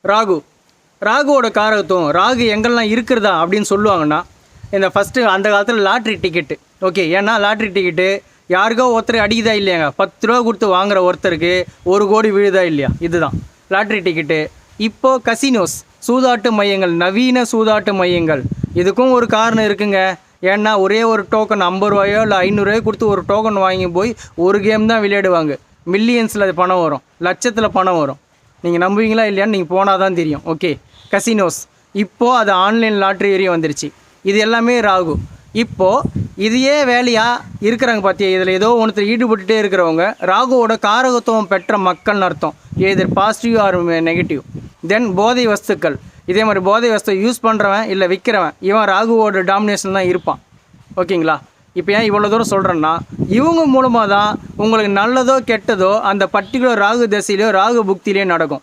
ராகுவோட காரகத்துவம், ராகு எங்கெல்லாம் இருக்கிறதா அப்படின்னு சொல்லுவாங்கன்னா, இந்த ஃபஸ்ட்டு அந்த காலத்தில் லாட்ரி டிக்கெட்டு. ஓகே, ஏன்னா லாட்ரி டிக்கெட்டு யாருக்கோ ஒருத்தர் அடிக்குதா இல்லையாங்க, 10 ரூபா கொடுத்து வாங்குகிற ஒருத்தருக்கு 1 கோடி விழுதா இல்லையா, இதுதான் லாட்ரி டிக்கெட்டு. இப்போது கசினோஸ், சூதாட்டு மையங்கள், நவீன சூதாட்டு மையங்கள், இதுக்கும் ஒரு காரணம் இருக்குங்க. ஏன்னா ஒரே ஒரு டோக்கன் 50 ரூபாயோ இல்லை 500 ரூபாயோ கொடுத்து ஒரு டோக்கன் வாங்கி போய் ஒரு கேம் தான் விளையாடுவாங்க. மில்லியன்ஸில் பணம் வரும், லட்சத்தில் பணம் வரும். நீங்கள் நம்புவீங்களா இல்லையான்னு நீங்கள் போனால் தான் தெரியும். ஓகே, கசினோஸ் இப்போது அது ஆன்லைன் லாட்ரி ஏரியா வந்துருச்சு. இது எல்லாமே ராகு. இப்போது இதையே வேலையாக இருக்கிறாங்க பார்த்தியா, இதில் ஏதோ ஒன்றுத்தில் ஈடுபட்டுகிட்டே இருக்கிறவங்க ராகுவோட காரகத்துவம் பெற்ற மக்கள்னு அர்த்தம். எதர் பாசிட்டிவ் ஆர் நெகட்டிவ். தென் போதை வஸ்துக்கள், இதே மாதிரி போதை வஸ்து யூஸ் பண்ணுறவன் இல்லை விற்கிறவன், இவன் ராகுவோட டாமினேஷன் தான் இருப்பான். ஓகேங்களா? இப்போ ஏன் இவ்வளோ தூரம் சொல்கிறேன்னா, இவங்க மூலமாக தான் உங்களுக்கு நல்லதோ கெட்டதோ அந்த பர்டிகுலர் ராகு தசையிலையோ ராகு புக்தியிலையோ நடக்கும்.